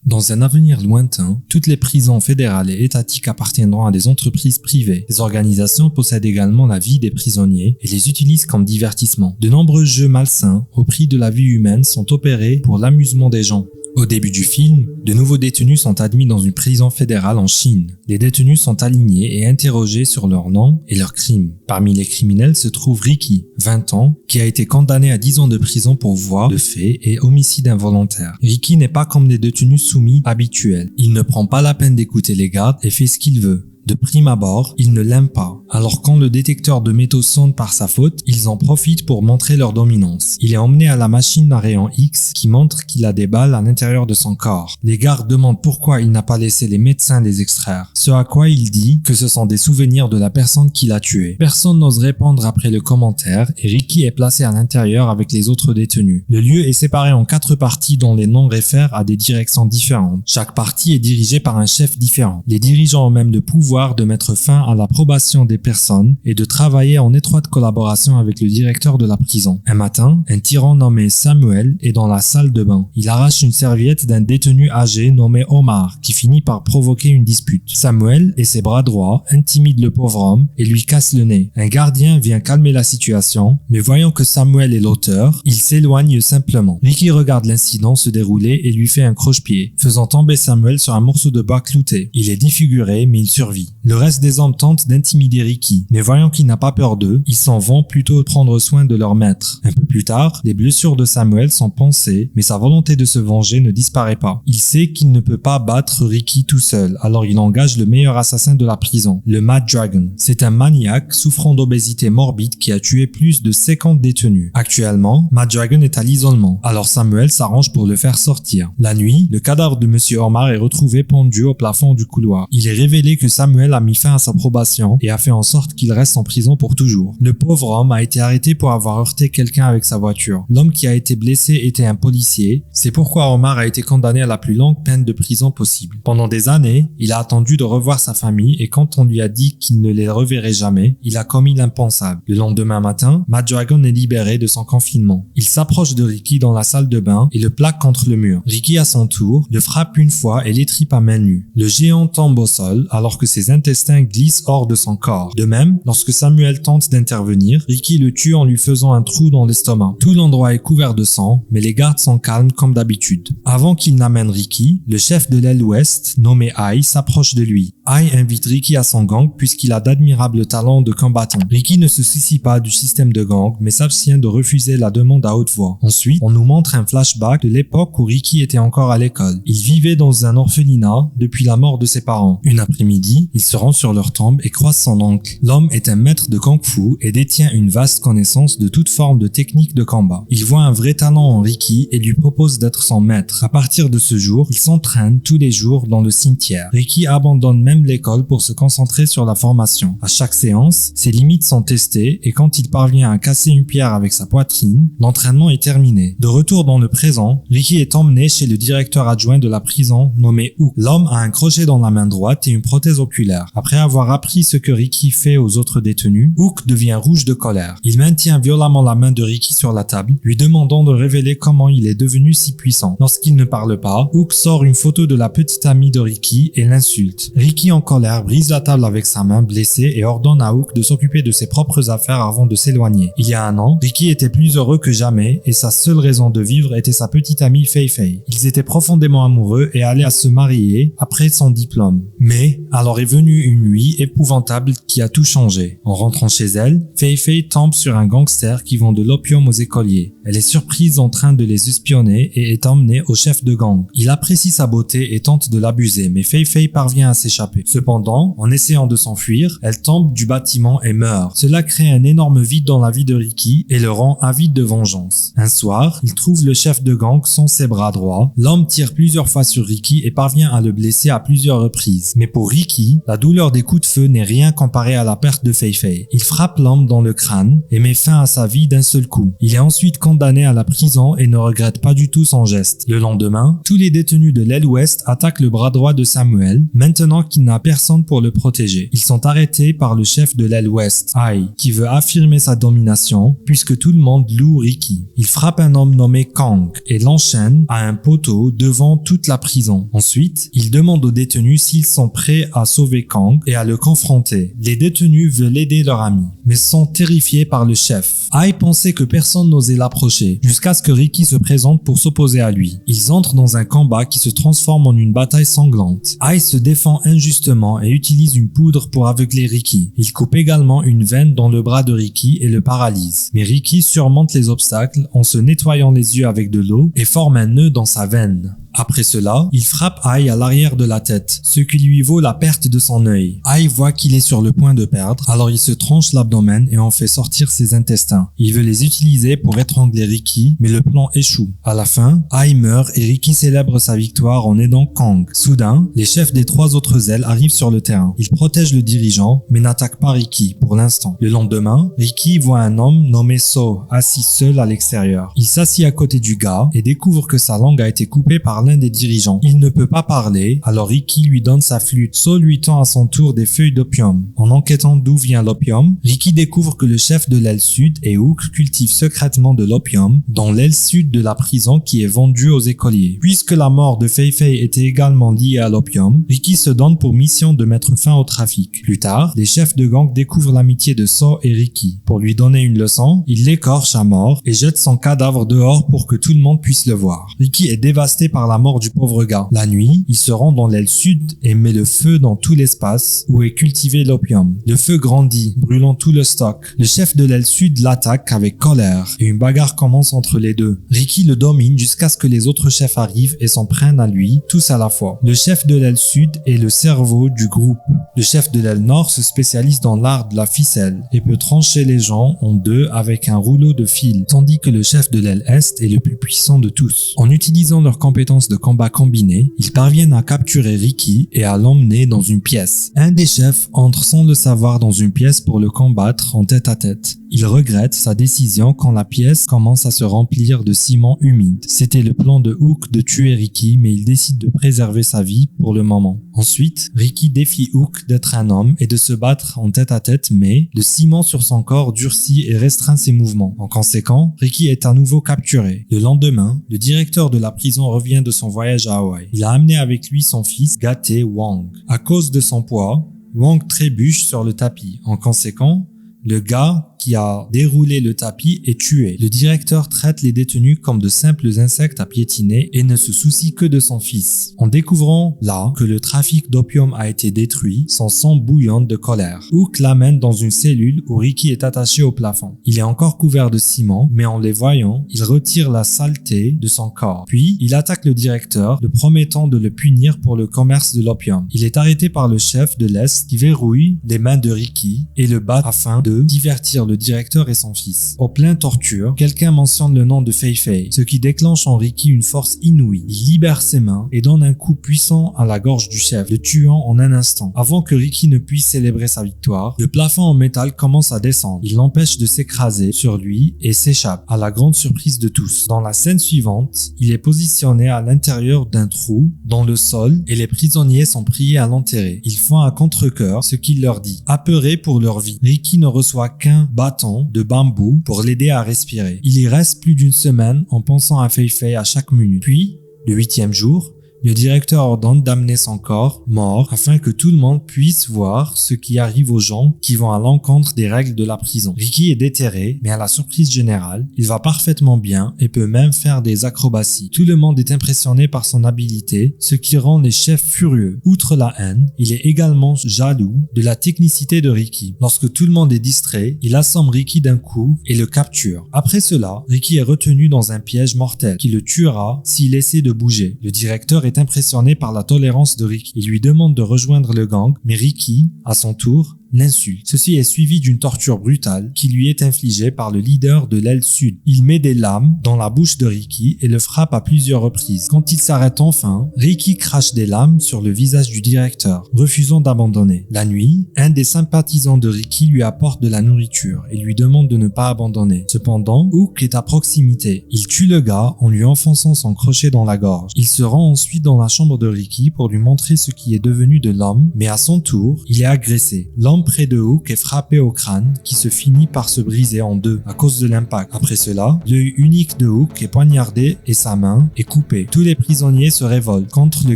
Dans un avenir lointain, toutes les prisons fédérales et étatiques appartiendront à des entreprises privées. Les organisations possèdent également la vie des prisonniers et les utilisent comme divertissement. De nombreux jeux malsains au prix de la vie humaine sont opérés pour l'amusement des gens. Au début du film, de nouveaux détenus sont admis dans une prison fédérale en Chine. Les détenus sont alignés et interrogés sur leur nom et leurs crimes. Parmi les criminels se trouve Ricky, 20 ans, qui a été condamné à 10 ans de prison pour voie de fait et homicide involontaire. Ricky n'est pas comme les détenus soumis habituels. Il ne prend pas la peine d'écouter les gardes et fait ce qu'il veut. De prime abord, ils ne l'aiment pas. Alors quand le détecteur de métaux sonne par sa faute, ils en profitent pour montrer leur dominance. Il est emmené à la machine à rayon X qui montre qu'il a des balles à l'intérieur de son corps. Les gardes demandent pourquoi il n'a pas laissé les médecins les extraire. Ce à quoi il dit que ce sont des souvenirs de la personne qui l'a tué. Personne n'ose répondre après le commentaire et Ricky est placé à l'intérieur avec les autres détenus. Le lieu est séparé en 4 parties dont les noms réfèrent à des directions différentes. Chaque partie est dirigée par un chef différent. Les dirigeants ont même le pouvoir de mettre fin à la probation des personnes et de travailler en étroite collaboration avec le directeur de la prison. Un matin, un tyran nommé Samuel est dans la salle de bain. Il arrache une serviette d'un détenu âgé nommé Omar qui finit par provoquer une dispute. Samuel et ses bras droits intimident le pauvre homme et lui cassent le nez. Un gardien vient calmer la situation, mais voyant que Samuel est l'auteur, il s'éloigne simplement. Ricky regarde l'incident se dérouler et lui fait un croche-pied, faisant tomber Samuel sur un morceau de bois clouté. Il est défiguré mais il survit. Le reste des hommes tentent d'intimider Ricky, mais voyant qu'il n'a pas peur d'eux, ils s'en vont plutôt prendre soin de leur maître. Un peu plus tard, les blessures de Samuel sont pansées, mais sa volonté de se venger ne disparaît pas. Il sait qu'il ne peut pas battre Ricky tout seul, alors il engage le meilleur assassin de la prison, le Mad Dragon. C'est un maniaque souffrant d'obésité morbide qui a tué plus de 50 détenus. Actuellement, Mad Dragon est à l'isolement, alors Samuel s'arrange pour le faire sortir. La nuit, le cadavre de Monsieur Omar est retrouvé pendu au plafond du couloir. Il est révélé que Samuel a mis fin à sa probation et a fait en sorte qu'il reste en prison pour toujours. Le pauvre homme a été arrêté pour avoir heurté quelqu'un avec sa voiture. L'homme qui a été blessé était un policier. C'est pourquoi Omar a été condamné à la plus longue peine de prison possible. Pendant des années, il a attendu de revoir sa famille et quand on lui a dit qu'il ne les reverrait jamais, il a commis l'impensable. Le lendemain matin, Mad Dragon est libéré de son confinement. Il s'approche de Ricky dans la salle de bain et le plaque contre le mur. Ricky à son tour le frappe une fois et l'étripe à main nue. Le géant tombe au sol alors que ses intestins glissent hors de son corps. De même, lorsque Samuel tente d'intervenir, Ricky le tue en lui faisant un trou dans l'estomac. Tout l'endroit est couvert de sang, mais les gardes sont calmes comme d'habitude. Avant qu'il n'amène Ricky, le chef de l'aile ouest, nommé Ai, s'approche de lui. Ai invite Ricky à son gang puisqu'il a d'admirables talents de combattant. Ricky ne se soucie pas du système de gang, mais s'abstient de refuser la demande à haute voix. Ensuite, on nous montre un flashback de l'époque où Ricky était encore à l'école. Il vivait dans un orphelinat depuis la mort de ses parents. Une après-midi, il se rend sur leur tombe et croise son oncle. L'homme est un maître de kung-fu et détient une vaste connaissance de toute forme de technique de combat. Il voit un vrai talent en Ricky et lui propose d'être son maître. À partir de ce jour, il s'entraîne tous les jours dans le cimetière. Ricky abandonne même l'école pour se concentrer sur la formation. À chaque séance, ses limites sont testées et quand il parvient à casser une pierre avec sa poitrine, l'entraînement est terminé. De retour dans le présent, Ricky est emmené chez le directeur adjoint de la prison nommé Hook. L'homme a un crochet dans la main droite et une prothèse oculaire. Après avoir appris ce que Ricky fait aux autres détenus, Hook devient rouge de colère. Il maintient violemment la main de Ricky sur la table, lui demandant de révéler comment il est devenu si puissant. Lorsqu'il ne parle pas, Hook sort une photo de la petite amie de Ricky et l'insulte. Ricky en colère brise la table avec sa main blessée et ordonne à Hook de s'occuper de ses propres affaires avant de s'éloigner. Il y a un an, Ricky était plus heureux que jamais et sa seule raison de vivre était sa petite amie Fei Fei. Ils étaient profondément amoureux et allaient à se marier après son diplôme. Mais, alors est venue une nuit épouvantable qui a tout changé. En rentrant chez elle, Fei Fei tombe sur un gangster qui vend de l'opium aux écoliers. Elle est surprise en train de les espionner et est emmenée au chef de gang. Il apprécie sa beauté et tente de l'abuser, mais Fei Fei parvient à s'échapper. Cependant, en essayant de s'enfuir, elle tombe du bâtiment et meurt. Cela crée un énorme vide dans la vie de Ricky et le rend avide de vengeance. Un soir, il trouve le chef de gang sans ses bras droits. L'homme tire plusieurs fois sur Ricky et parvient à le blesser à plusieurs reprises. Mais pour Ricky, la douleur des coups de feu n'est rien comparé à la perte de Fei Fei. Il frappe l'homme dans le crâne et met fin à sa vie d'un seul coup. Il est ensuite condamné à la prison et ne regrette pas du tout son geste. Le lendemain, tous les détenus de l'aile ouest attaquent le bras droit de Samuel, maintenant qu'il qu'il n'a personne pour le protéger. Ils sont arrêtés par le chef de l'aile ouest, Ai, qui veut affirmer sa domination puisque tout le monde loue Ricky. Il frappe un homme nommé Kang et l'enchaîne à un poteau devant toute la prison. Ensuite, il demande aux détenus s'ils sont prêts à sauver Kang et à le confronter. Les détenus veulent aider leur ami, mais sont terrifiés par le chef. Ai pensait que personne n'osait l'approcher, jusqu'à ce que Ricky se présente pour s'opposer à lui. Ils entrent dans un combat qui se transforme en une bataille sanglante. Ai se défend injustement et utilise une poudre pour aveugler Ricky. Il coupe également une veine dans le bras de Ricky et le paralyse. Mais Ricky surmonte les obstacles en se nettoyant les yeux avec de l'eau et forme un nœud dans sa veine. Après cela, il frappe Ai à l'arrière de la tête, ce qui lui vaut la perte de son œil. Ai voit qu'il est sur le point de perdre, alors il se tranche l'abdomen et en fait sortir ses intestins. Il veut les utiliser pour étrangler Ricky, mais le plan échoue. À la fin, Ai meurt et Ricky célèbre sa victoire en aidant Kang. Soudain, les chefs des 3 autres ailes arrivent sur le terrain. Ils protègent le dirigeant, mais n'attaquent pas Ricky pour l'instant. Le lendemain, Ricky voit un homme nommé So assis seul à l'extérieur. Il s'assied à côté du gars et découvre que sa langue a été coupée par l'un des dirigeants. Il ne peut pas parler, alors Ricky lui donne sa flûte. So lui tend à son tour des feuilles d'opium. En enquêtant d'où vient l'opium, Ricky découvre que le chef de l'aile sud et Hook cultive secrètement de l'opium dans l'aile sud de la prison qui est vendue aux écoliers. Puisque la mort de Fei Fei était également liée à l'opium, Ricky se donne pour mission de mettre fin au trafic. Plus tard, les chefs de gang découvrent l'amitié de So et Ricky. Pour lui donner une leçon, il l'écorche à mort et jette son cadavre dehors pour que tout le monde puisse le voir. Ricky est dévasté par la mort du pauvre gars. La nuit, il se rend dans l'aile sud et met le feu dans tout l'espace où est cultivé l'opium. Le feu grandit, brûlant tout le stock. Le chef de l'aile sud l'attaque avec colère et une bagarre commence entre les deux. Ricky le domine jusqu'à ce que les autres chefs arrivent et s'en prennent à lui, tous à la fois. Le chef de l'aile sud est le cerveau du groupe. Le chef de l'aile nord se spécialise dans l'art de la ficelle et peut trancher les gens en deux avec un rouleau de fil, tandis que le chef de l'aile est est le plus puissant de tous. En utilisant leurs compétences de combat combinées, ils parviennent à capturer Ricky et à l'emmener dans une pièce. Un des chefs entre sans le savoir dans une pièce pour le combattre en tête à tête. Il regrette sa décision quand la pièce commence à se remplir de ciment humide. C'était le plan de Hook de tuer Ricky, mais il décide de préserver sa vie pour le moment. Ensuite, Ricky défie Hook d'être un homme et de se battre en tête à tête, mais le ciment sur son corps durcit et restreint ses mouvements. En conséquent, Ricky est à nouveau capturé. Le lendemain, le directeur de la prison revient de son voyage à Hawaï. Il a amené avec lui son fils gâté Wang. À cause de son poids, Wang trébuche sur le tapis. En conséquent, le gars qui a déroulé le tapis est tué. Le directeur traite les détenus comme de simples insectes à piétiner et ne se soucie que de son fils. En découvrant là que le trafic d'opium a été détruit, son sang bouillonne de colère. Hook l'amène dans une cellule où Ricky est attaché au plafond. Il est encore couvert de ciment, mais en les voyant, il retire la saleté de son corps. Puis, il attaque le directeur, le promettant de le punir pour le commerce de l'opium. Il est arrêté par le chef de l'Est qui verrouille les mains de Ricky et le bat afin de divertir le directeur et son fils. Au plein torture, quelqu'un mentionne le nom de Fei Fei, ce qui déclenche en Ricky une force inouïe. Il libère ses mains et donne un coup puissant à la gorge du chef, le tuant en un instant. Avant que Ricky ne puisse célébrer sa victoire, le plafond en métal commence à descendre. Il l'empêche de s'écraser sur lui et s'échappe, à la grande surprise de tous. Dans la scène suivante, il est positionné à l'intérieur d'un trou dans le sol et les prisonniers sont priés à l'enterrer. Ils font à contre-cœur ce qu'il leur dit. Apeurés pour leur vie, Ricky ne reçoit qu'un bâton de bambou pour l'aider à respirer. Il y reste plus d'une semaine en pensant à Fei Fei à chaque minute. Puis, le 8e jour, le directeur ordonne d'amener son corps mort afin que tout le monde puisse voir ce qui arrive aux gens qui vont à l'encontre des règles de la prison. Ricky est déterré, mais à la surprise générale, il va parfaitement bien et peut même faire des acrobaties. Tout le monde est impressionné par son habileté, ce qui rend les chefs furieux. Outre la haine, il est également jaloux de la technicité de Ricky. Lorsque tout le monde est distrait, il assomme Ricky d'un coup et le capture. Après cela, Ricky est retenu dans un piège mortel qui le tuera s'il essaie de bouger. Le directeur est impressionné par la tolérance de Ricky. Il lui demande de rejoindre le gang, mais Ricky, à son tour, l'insulte. Ceci est suivi d'une torture brutale qui lui est infligée par le leader de l'aile sud. Il met des lames dans la bouche de Ricky et le frappe à plusieurs reprises. Quand il s'arrête enfin, Ricky crache des lames sur le visage du directeur, refusant d'abandonner. La nuit, un des sympathisants de Ricky lui apporte de la nourriture et lui demande de ne pas abandonner. Cependant, Hook est à proximité. Il tue le gars en lui enfonçant son crochet dans la gorge. Il se rend ensuite dans la chambre de Ricky pour lui montrer ce qui est devenu de l'homme, mais à son tour, il est agressé. L'homme près de Hook est frappé au crâne qui se finit par se briser en deux à cause de l'impact. Après cela, l'œil unique de Hook est poignardé et sa main est coupée. Tous les prisonniers se révoltent contre le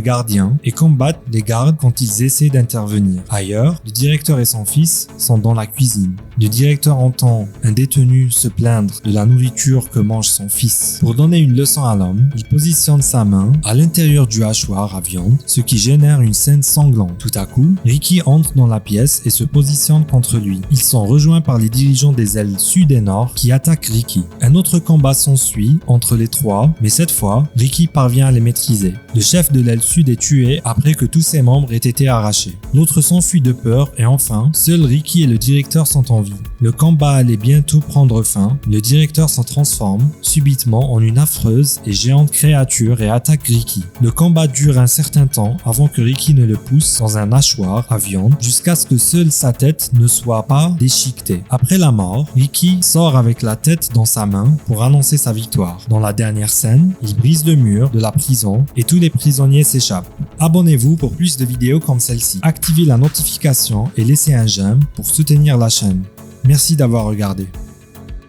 gardien et combattent les gardes quand ils essaient d'intervenir. Ailleurs, le directeur et son fils sont dans la cuisine. Le directeur entend un détenu se plaindre de la nourriture que mange son fils. Pour donner une leçon à l'homme, il positionne sa main à l'intérieur du hachoir à viande, ce qui génère une scène sanglante. Tout à coup, Ricky entre dans la pièce et se positionne contre lui. Ils sont rejoints par les dirigeants des ailes sud et nord qui attaquent Ricky. Un autre combat s'ensuit entre les trois, mais cette fois, Ricky parvient à les maîtriser. Le chef de l'aile sud est tué après que tous ses membres aient été arrachés. L'autre s'enfuit de peur et enfin, seuls Ricky et le directeur sont en vie. Le combat allait bientôt prendre fin. Le directeur s'en transforme subitement en une affreuse et géante créature et attaque Ricky. Le combat dure un certain temps avant que Ricky ne le pousse dans un hachoir à viande jusqu'à ce que seule sa tête ne soit pas déchiquetée. Après la mort, Ricky sort avec la tête dans sa main pour annoncer sa victoire. Dans la dernière scène, il brise le mur de la prison et tous les prisonniers s'échappent. Abonnez-vous pour plus de vidéos comme celle-ci. Activez la notification et laissez un j'aime pour soutenir la chaîne. Merci d'avoir regardé.